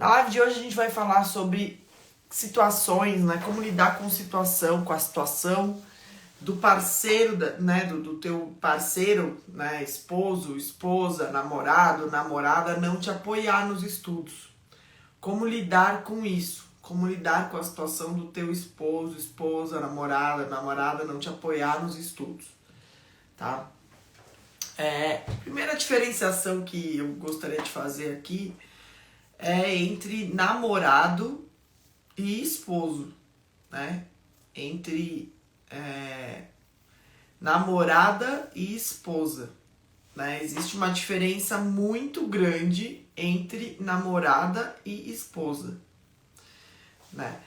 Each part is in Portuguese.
Na live de hoje a gente vai falar sobre situações, né? Como lidar com a situação do parceiro, né? Do teu parceiro, né? Esposo, esposa, namorado, namorada, não te apoiar nos estudos. Como lidar com isso? Como lidar com a situação do teu esposo, esposa, namorada, namorada não te apoiar nos estudos, tá? Primeira diferenciação que eu gostaria de fazer aqui é entre namorado e esposo, né? Entre namorada e esposa, né? Existe uma diferença muito grande entre namorada e esposa, né?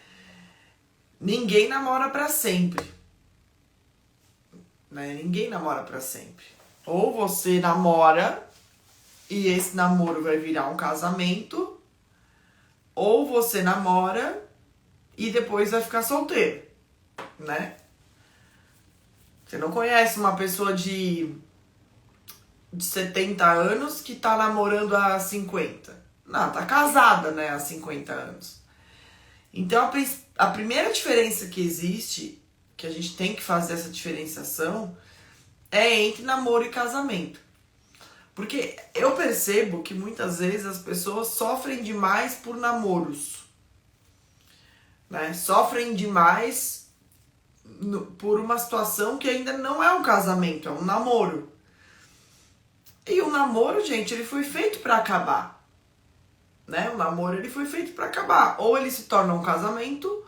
Ninguém namora pra sempre, né? Ninguém namora pra sempre. Ou você namora e esse namoro vai virar um casamento, ou você namora e depois vai ficar solteiro, né? Você não conhece uma pessoa de 70 anos que tá namorando há 50. Não, tá casada, né, há 50 anos. Então, a primeira diferença que existe, que a gente tem que fazer essa diferenciação, é entre namoro e casamento. Porque eu percebo que muitas vezes as pessoas sofrem demais por namoros, né? Sofrem demais por uma situação que ainda não é um casamento, é um namoro. E o namoro, gente, ele foi feito pra acabar, né? O namoro, ele foi feito pra acabar. Ou ele se torna um casamento,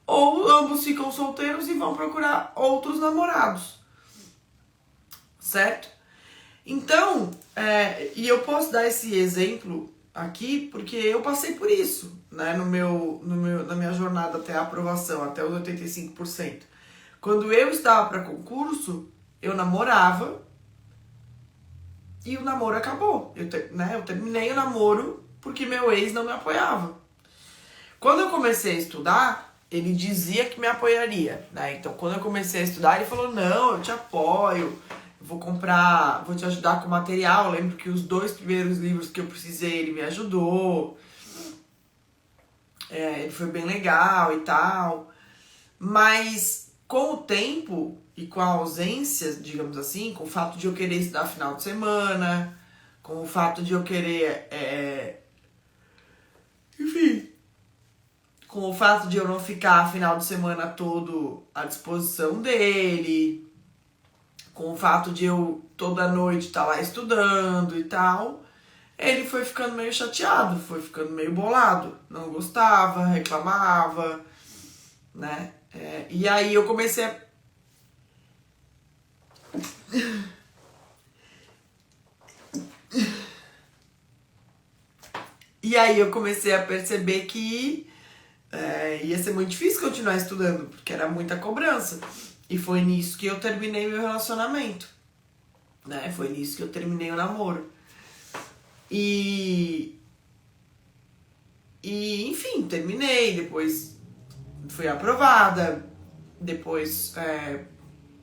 ou ambos ficam solteiros e vão procurar outros namorados, certo? Então, e eu posso dar esse exemplo aqui porque eu passei por isso, né? Na minha jornada até a aprovação, até os 85%. Quando eu estava para concurso, eu namorava e o namoro acabou. Eu terminei o namoro porque meu ex não me apoiava. Quando eu comecei a estudar, ele dizia que me apoiaria, né? Então, quando eu comecei a estudar, ele falou, não, eu te apoio, vou te ajudar com material. Eu lembro que os 2 primeiros livros que eu precisei, ele me ajudou. Ele foi bem legal e tal. Mas com o tempo e com a ausência, digamos assim, com o fato de eu querer estudar final de semana, com o fato de eu querer... enfim... com o fato de eu não ficar final de semana todo à disposição dele, com o fato de eu toda noite estar lá estudando e tal, ele foi ficando meio chateado, foi ficando meio bolado, não gostava, reclamava, né? E aí eu comecei a... E aí eu comecei a perceber que ia ser muito difícil continuar estudando, porque era muita cobrança. E foi nisso que eu terminei meu relacionamento, né? Foi nisso que eu terminei o namoro. E enfim, terminei, depois fui aprovada, depois,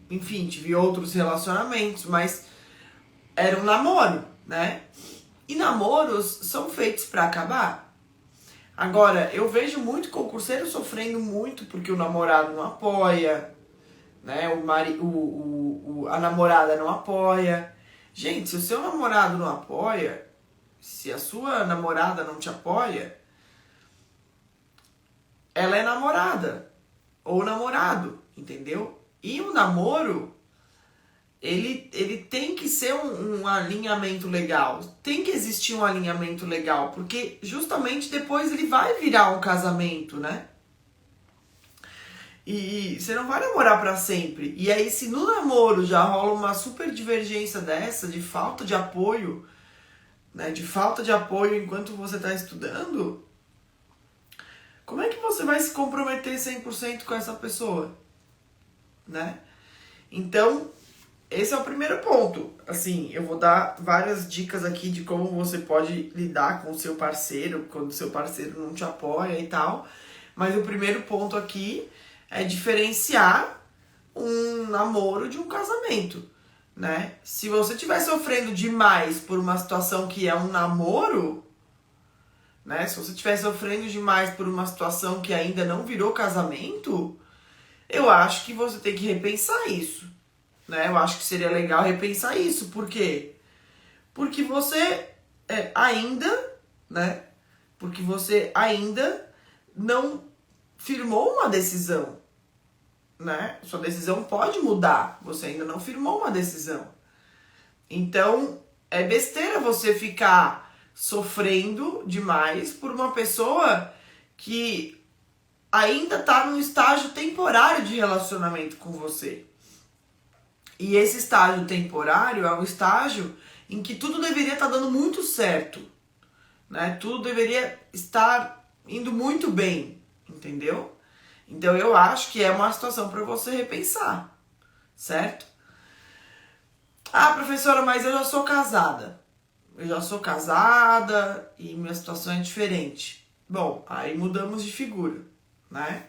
enfim, tive outros relacionamentos, mas era um namoro, né? E namoros são feitos pra acabar. Agora, eu vejo muito concurseiro sofrendo muito porque o namorado não apoia, né? A namorada não apoia. Gente, se o seu namorado não apoia, se a sua namorada não te apoia, ela é namorada ou namorado, entendeu? E o namoro, ele tem que ser um alinhamento legal. Tem que existir um alinhamento legal, porque justamente depois ele vai virar um casamento, né? E você não vai namorar pra sempre. E aí, se no namoro já rola uma super divergência dessa, de falta de apoio, né? De falta de apoio enquanto você tá estudando, como é que você vai se comprometer 100% com essa pessoa, né? Então, esse é o primeiro ponto. Assim, eu vou dar várias dicas aqui de como você pode lidar com o seu parceiro, quando o seu parceiro não te apoia e tal. Mas o primeiro ponto aqui é diferenciar um namoro de um casamento, né? Se você estiver sofrendo demais por uma situação que é um namoro, né? Se você estiver sofrendo demais por uma situação que ainda não virou casamento, eu acho que você tem que repensar isso, né? Eu acho que seria legal repensar isso. Por quê? Porque você ainda, né? Porque você ainda não firmou uma decisão, né? Sua decisão pode mudar, você ainda não firmou uma decisão. Então, é besteira você ficar sofrendo demais por uma pessoa que ainda está num estágio temporário de relacionamento com você. E esse estágio temporário é um estágio em que tudo deveria estar dando muito certo, né? Tudo deveria estar indo muito bem, entendeu? Então eu acho que é uma situação para você repensar, certo? Ah, professora, mas eu já sou casada. Eu já sou casada e minha situação é diferente. Bom, aí mudamos de figura, né?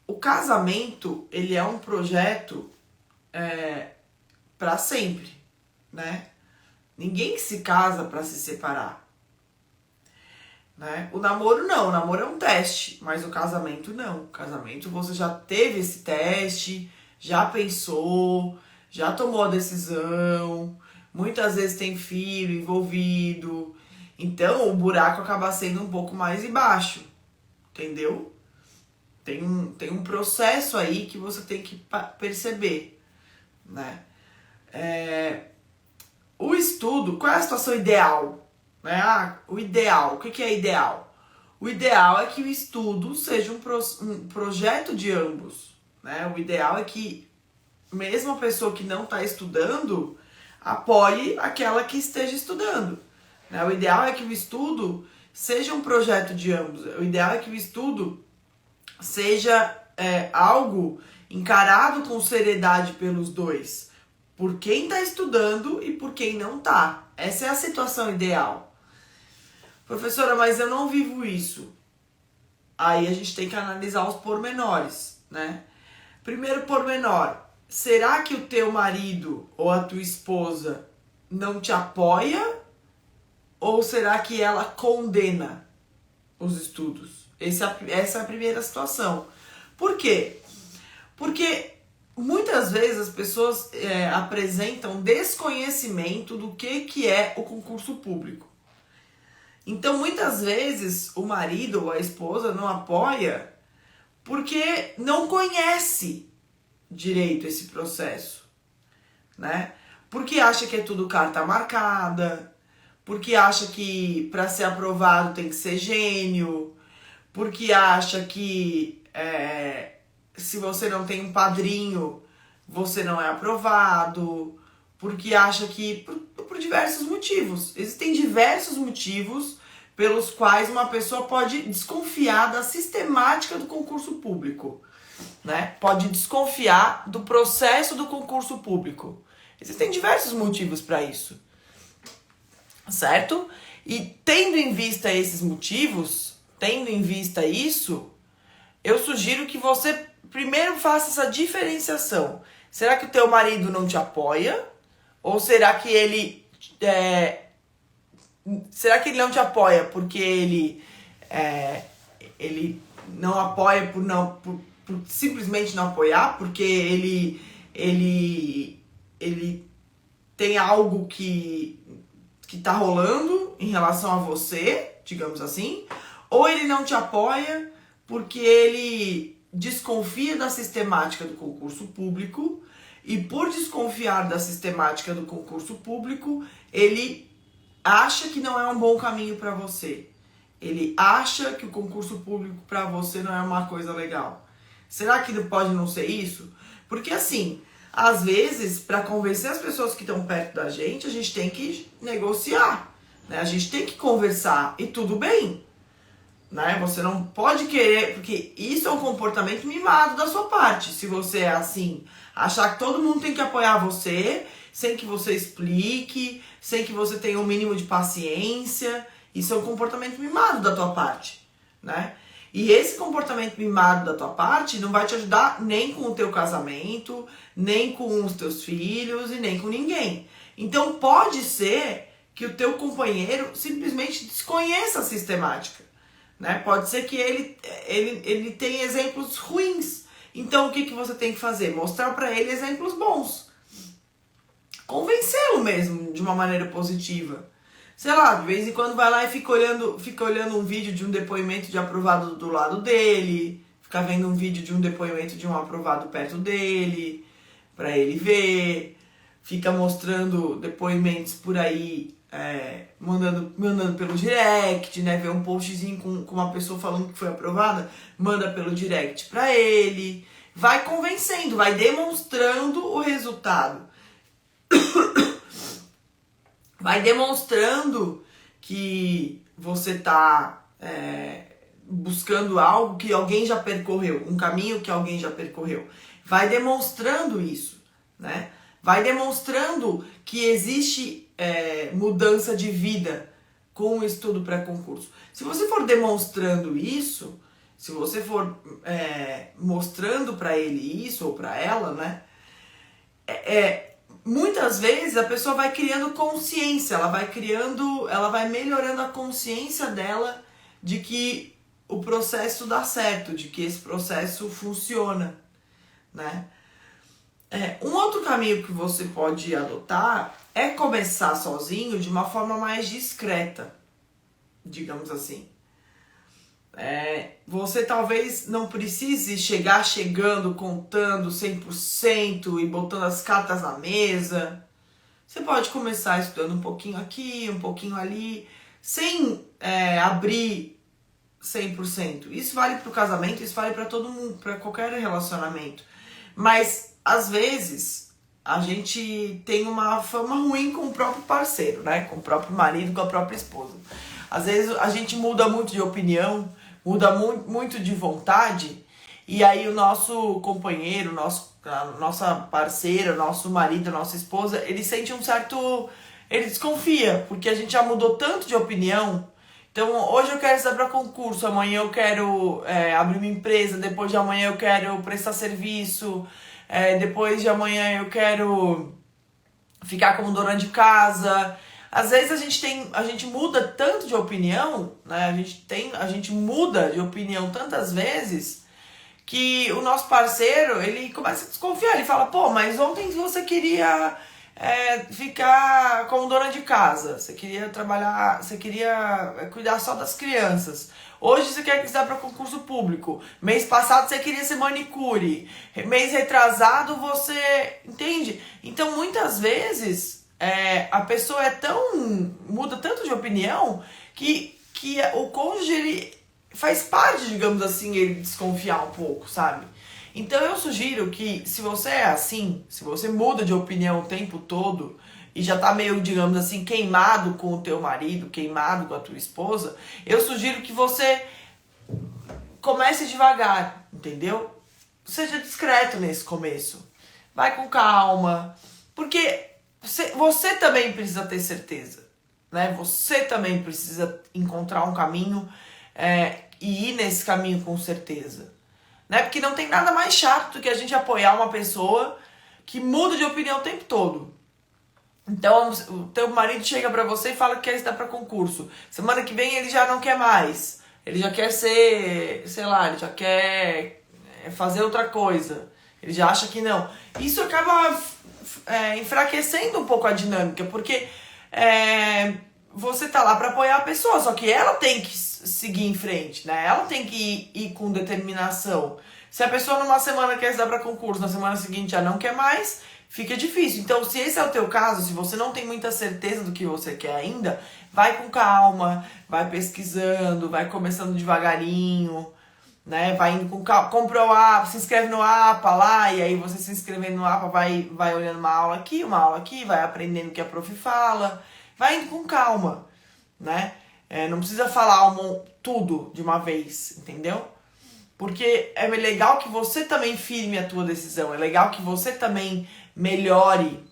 O casamento, ele é um projeto para sempre, né? Ninguém se casa para se separar, né? O namoro não, o namoro é um teste, mas o casamento não. O casamento você já teve esse teste, já pensou, já tomou a decisão, muitas vezes tem filho envolvido, então o buraco acaba sendo um pouco mais embaixo, entendeu? Tem um processo aí que você tem que perceber, né? O estudo, qual é a situação ideal? Né? O ideal, o que é ideal? O ideal é que o estudo seja um projeto de ambos, né? O ideal é que mesmo a pessoa que não está estudando apoie aquela que esteja estudando, né? O ideal é que o estudo seja um projeto de ambos. O ideal é que o estudo seja algo encarado com seriedade pelos dois, por quem está estudando e por quem não está. Essa é a situação ideal. Professora, mas eu não vivo isso. Aí a gente tem que analisar os pormenores, né? Primeiro pormenor, será que o teu marido ou a tua esposa não te apoia? Ou será que ela condena os estudos? Essa é a primeira situação. Por quê? Porque muitas vezes as pessoas apresentam desconhecimento do que é o concurso público. Então, muitas vezes, o marido ou a esposa não apoia porque não conhece direito esse processo, né? Porque acha que é tudo carta marcada, porque acha que para ser aprovado tem que ser gênio, porque acha que se você não tem um padrinho, você não é aprovado, porque acha que... Por diversos motivos. Existem diversos motivos pelos quais uma pessoa pode desconfiar da sistemática do concurso público, né? Pode desconfiar do processo do concurso público. Existem diversos motivos para isso, certo? E tendo em vista esses motivos, tendo em vista isso, eu sugiro que você primeiro faça essa diferenciação. Será que o teu marido não te apoia? Ou será que ele... será que ele não te apoia porque ele não apoia por simplesmente não apoiar? Porque ele tem algo que tá rolando em relação a você, digamos assim? Ou ele não te apoia porque ele desconfia da sistemática do concurso público e por desconfiar da sistemática do concurso público, ele acha que não é um bom caminho para você. Ele acha que o concurso público para você não é uma coisa legal. Será que pode não ser isso? Porque assim, às vezes, para convencer as pessoas que estão perto da gente, a gente tem que negociar, né? A gente tem que conversar e tudo bem, né? Você não pode querer, porque isso é um comportamento mimado da sua parte. Se você é assim, achar que todo mundo tem que apoiar você, sem que você explique, sem que você tenha um mínimo de paciência, isso é um comportamento mimado da tua parte, né? E esse comportamento mimado da tua parte não vai te ajudar nem com o teu casamento, nem com os teus filhos e nem com ninguém. Então pode ser que o teu companheiro simplesmente desconheça a sistemática, né? Pode ser que ele tenha exemplos ruins. Então o que você tem que fazer? Mostrar para ele exemplos bons. Convencê-lo mesmo de uma maneira positiva. Sei lá, de vez em quando vai lá e fica olhando um vídeo de um depoimento de aprovado do lado dele, fica vendo um vídeo de um depoimento de um aprovado perto dele, para ele ver, fica mostrando depoimentos por aí, mandando pelo direct, né? Ver um postzinho com uma pessoa falando que foi aprovada, manda pelo direct para ele, vai convencendo, vai demonstrando o resultado. Vai demonstrando que você está buscando algo que alguém já percorreu, um caminho que alguém já percorreu. Vai demonstrando isso, né? Vai demonstrando que existe mudança de vida com o estudo pré-concurso. Se você for demonstrando isso, se você for mostrando para ele isso ou para ela, né? Muitas vezes a pessoa vai criando consciência, ela vai melhorando a consciência dela de que o processo dá certo, de que esse processo funciona, né? Um outro caminho que você pode adotar é começar sozinho de uma forma mais discreta, digamos assim. Você talvez não precise chegando, contando 100% e botando as cartas na mesa. Você pode começar estudando um pouquinho aqui, um pouquinho ali, sem abrir 100%. Isso vale para o casamento, isso vale para todo mundo, para qualquer relacionamento. Mas, às vezes, a gente tem uma fama ruim com o próprio parceiro, né? Com o próprio marido, com a própria esposa. Às vezes a gente muda muito de opinião, muda muito de vontade, e aí o nosso companheiro, a nossa parceira, o nosso marido, a nossa esposa, ele sente ele desconfia, porque a gente já mudou tanto de opinião. Então, hoje eu quero estudar para concurso, amanhã eu quero abrir uma empresa, depois de amanhã eu quero prestar serviço, depois de amanhã eu quero ficar como dona de casa. Às vezes a gente muda tanto de opinião, né? A gente muda de opinião tantas vezes que o nosso parceiro, ele começa a desconfiar. Ele fala, pô, mas ontem você queria ficar como dona de casa, você queria trabalhar, você queria cuidar só das crianças. Hoje você quer estudar para concurso público. Mês passado você queria ser manicure. Mês retrasado você... Entende? Então, muitas vezes, a pessoa muda tanto de opinião que o cônjuge, ele faz parte, digamos assim, ele desconfiar um pouco, sabe? Então, eu sugiro que, se você é assim, se você muda de opinião o tempo todo e já tá meio, digamos assim, queimado com o teu marido, queimado com a tua esposa, eu sugiro que você comece devagar, entendeu? Seja discreto nesse começo. Vai com calma, porque você também precisa ter certeza, né? Você também precisa encontrar um caminho e ir nesse caminho com certeza, né? Porque não tem nada mais chato do que a gente apoiar uma pessoa que muda de opinião o tempo todo. Então, o teu marido chega pra você e fala que quer estudar pra concurso. Semana que vem ele já não quer mais. Ele já quer ser, sei lá, ele já quer fazer outra coisa. Ele já acha que não. Isso acaba enfraquecendo um pouco a dinâmica, porque você tá lá pra apoiar a pessoa, só que ela tem que seguir em frente, né? Ela tem que ir com determinação. Se a pessoa numa semana quer estudar pra concurso, na semana seguinte já não quer mais, fica difícil. Então, se esse é o teu caso, se você não tem muita certeza do que você quer ainda, vai com calma, vai pesquisando, vai começando devagarinho, né? Vai indo com calma, compra o APA, se inscreve no APA lá, e aí você se inscrevendo no APA vai olhando uma aula aqui, vai aprendendo o que a prof fala, vai indo com calma, né? Não precisa falar tudo de uma vez, entendeu? Porque é legal que você também firme a tua decisão, é legal que você também melhore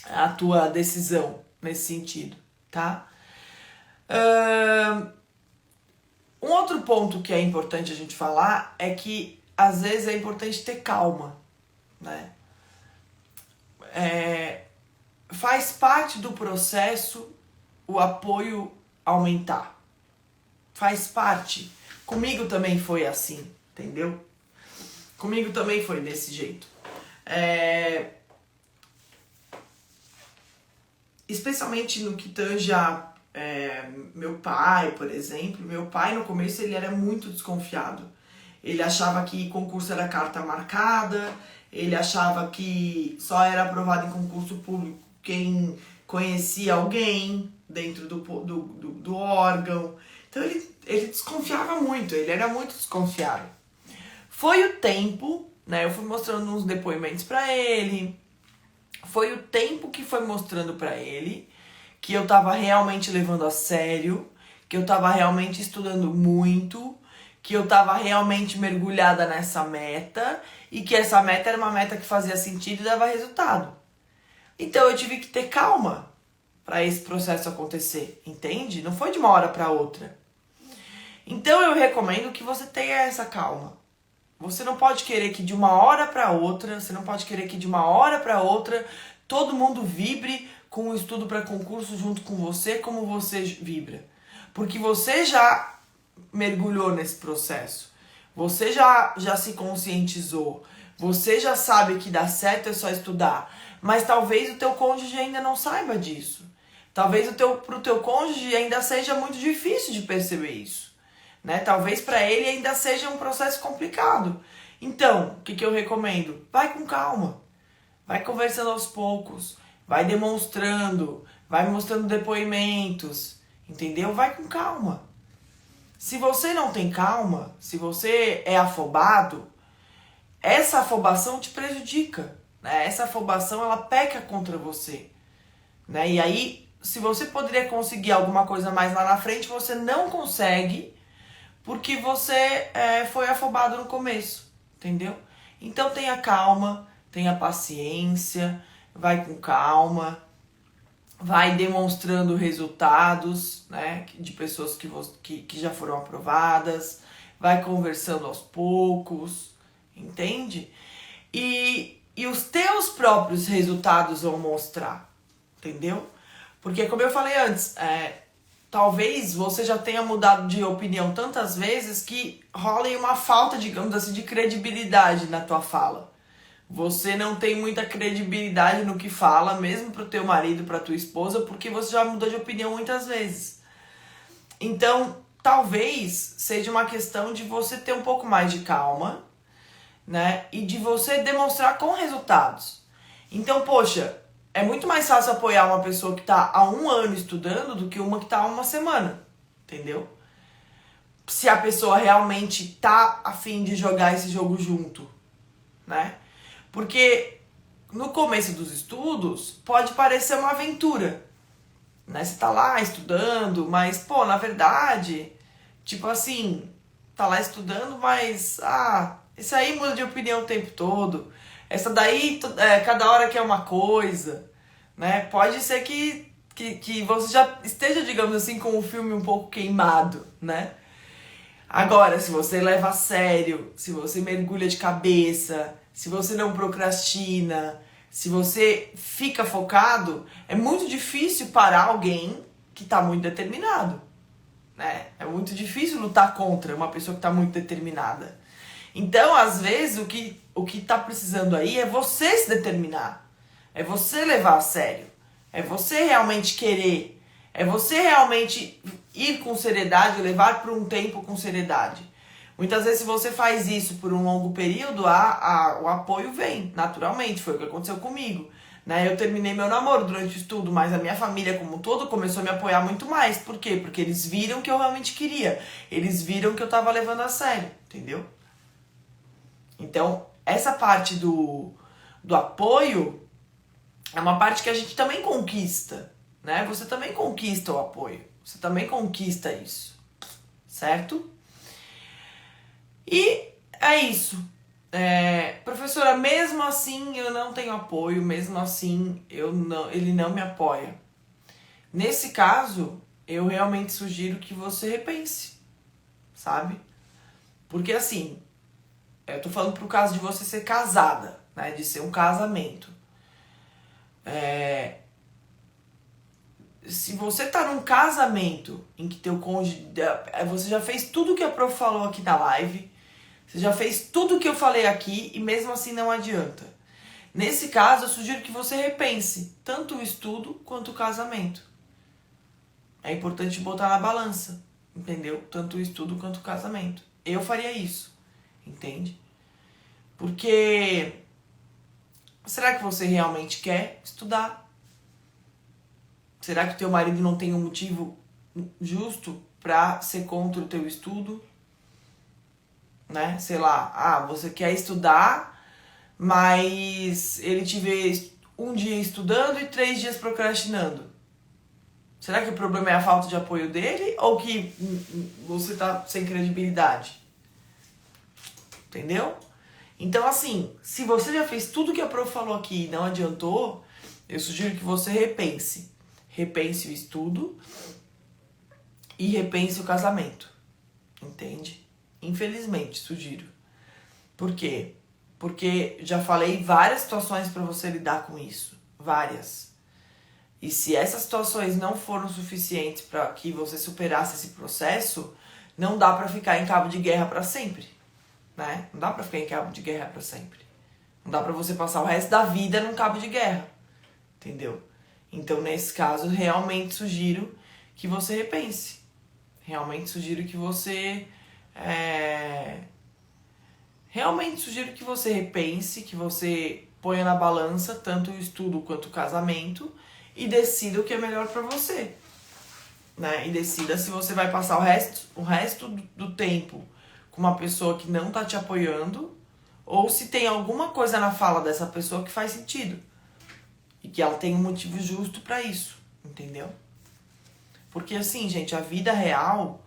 a tua decisão nesse sentido, tá? Um outro ponto que é importante a gente falar é que às vezes é importante ter calma, né? Faz parte do processo o apoio aumentar. Faz parte. Comigo também foi assim, entendeu? Comigo também foi desse jeito. Especialmente no que tange a meu pai, por exemplo. Meu pai, no começo, ele era muito desconfiado. Ele achava que concurso era carta marcada, ele achava que só era aprovado em concurso público quem conhecia alguém dentro do órgão. Então ele desconfiava muito, ele era muito desconfiado. Foi o tempo, né? Eu fui mostrando uns depoimentos pra ele. Foi o tempo que foi mostrando pra ele que eu tava realmente levando a sério, que eu tava realmente estudando muito, que eu tava realmente mergulhada nessa meta e que essa meta era uma meta que fazia sentido e dava resultado. Então eu tive que ter calma para esse processo acontecer, entende? Não foi de uma hora para outra. Então eu recomendo que você tenha essa calma. Você não pode querer que de uma hora para outra, todo mundo vibre com o estudo para concurso junto com você, como você vibra. Porque você já mergulhou nesse processo. Você já se conscientizou. Você já sabe que dá certo é só estudar. Mas talvez o teu cônjuge ainda não saiba disso. Talvez pro teu cônjuge ainda seja muito difícil de perceber isso. Né? Talvez para ele ainda seja um processo complicado. Então, o que eu recomendo? Vai com calma. Vai conversando aos poucos. Vai demonstrando. Vai mostrando depoimentos. Entendeu? Vai com calma. Se você não tem calma, se você é afobado, essa afobação te prejudica. Né? Essa afobação, ela peca contra você. Né? E aí, se você poderia conseguir alguma coisa mais lá na frente, você não consegue porque você foi afobado no começo. Entendeu? Então tenha calma, tenha paciência, vai com calma, vai demonstrando resultados, né, de pessoas que já foram aprovadas, vai conversando aos poucos, entende? E os teus próprios resultados vão mostrar, entendeu? Porque como eu falei antes, talvez você já tenha mudado de opinião tantas vezes que rola uma falta, digamos assim, de credibilidade na tua fala. Você não tem muita credibilidade no que fala, mesmo pro teu marido, pra tua esposa, porque você já mudou de opinião muitas vezes. Então, talvez seja uma questão de você ter um pouco mais de calma, né? E de você demonstrar com resultados. Então, poxa, é muito mais fácil apoiar uma pessoa que tá há 1 ano estudando do que uma que tá há 1 semana, entendeu? Se a pessoa realmente tá a fim de jogar esse jogo junto, né? Porque no começo dos estudos pode parecer uma aventura, né? Você tá lá estudando, mas, pô, na verdade, tipo assim, tá lá estudando, mas, isso aí muda de opinião o tempo todo. Essa daí, cada hora quer uma coisa, né? Pode ser que você já esteja, digamos assim, com o filme um pouco queimado, né? Agora, se você leva a sério, se você mergulha de cabeça, se você não procrastina, se você fica focado, é muito difícil parar alguém que está muito determinado, né? É muito difícil lutar contra uma pessoa que está muito determinada. Então, às vezes, o que tá precisando aí é você se determinar, é você levar a sério, é você realmente querer, é você realmente ir com seriedade, levar por um tempo com seriedade. Muitas vezes, se você faz isso por um longo período, o apoio vem, naturalmente. Foi o que aconteceu comigo. Né? Eu terminei meu namoro durante o estudo, mas a minha família como um todo começou a me apoiar muito mais. Por quê? Porque eles viram que eu realmente queria. Eles viram que eu tava levando a sério, entendeu? Então, essa parte do apoio é uma parte que a gente também conquista. Né? Você também conquista o apoio. Você também conquista isso. Certo? E é isso. Professora, mesmo assim eu não tenho apoio, mesmo assim ele não me apoia. Nesse caso, eu realmente sugiro que você repense, sabe? Porque assim, eu tô falando pro caso de você ser casada, né? De ser um casamento. se você tá num casamento em que teu cônjuge, você já fez tudo que a prof falou aqui na live, você já fez tudo que eu falei aqui e mesmo assim não adianta. Nesse caso, eu sugiro que você repense tanto o estudo quanto o casamento. É importante botar na balança, entendeu? Tanto o estudo quanto o casamento. Eu faria isso, entende? Porque será que você realmente quer estudar? Será que o teu marido não tem um motivo justo pra ser contra o teu estudo? Né? Sei lá, você quer estudar, mas ele te vê um dia estudando e 3 dias procrastinando. Será que o problema é a falta de apoio dele ou que você tá sem credibilidade? Entendeu? Então, assim, se você já fez tudo que a prof falou aqui e não adiantou, eu sugiro que você repense. Repense o estudo e repense o casamento. Entende? Infelizmente, sugiro. Por quê? Porque já falei várias situações para você lidar com isso. Várias. E se essas situações não foram suficientes para que você superasse esse processo, não dá para ficar em cabo de guerra para sempre, né? Não dá para ficar em cabo de guerra para sempre. Não dá para você passar o resto da vida num cabo de guerra, entendeu? Então, nesse caso, realmente sugiro que você repense. Realmente sugiro que você repense, que você ponha na balança tanto o estudo quanto o casamento e decida o que é melhor para você, né? E decida se você vai passar o resto do tempo com uma pessoa que não tá te apoiando ou se tem alguma coisa na fala dessa pessoa que faz sentido e que ela tem um motivo justo para isso, entendeu? Porque assim, gente, a vida real,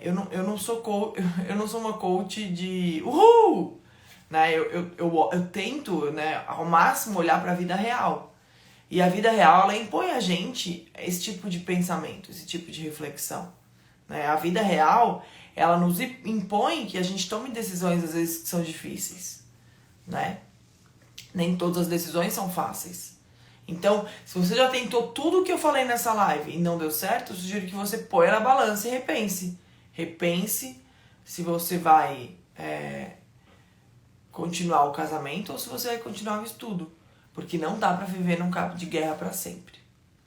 eu não sou uma coach de uhul, né? Eu tento, né, ao máximo olhar para a vida real. E a vida real, ela impõe a gente esse tipo de pensamento, esse tipo de reflexão, né? A vida real, ela nos impõe que a gente tome decisões, às vezes, que são difíceis, né? Nem todas as decisões são fáceis. Então, se você já tentou tudo o que eu falei nessa live e não deu certo, eu sugiro que você ponha na balança e repense. Repense se você vai continuar o casamento ou se você vai continuar o estudo. Porque não dá pra viver num cabo de guerra pra sempre.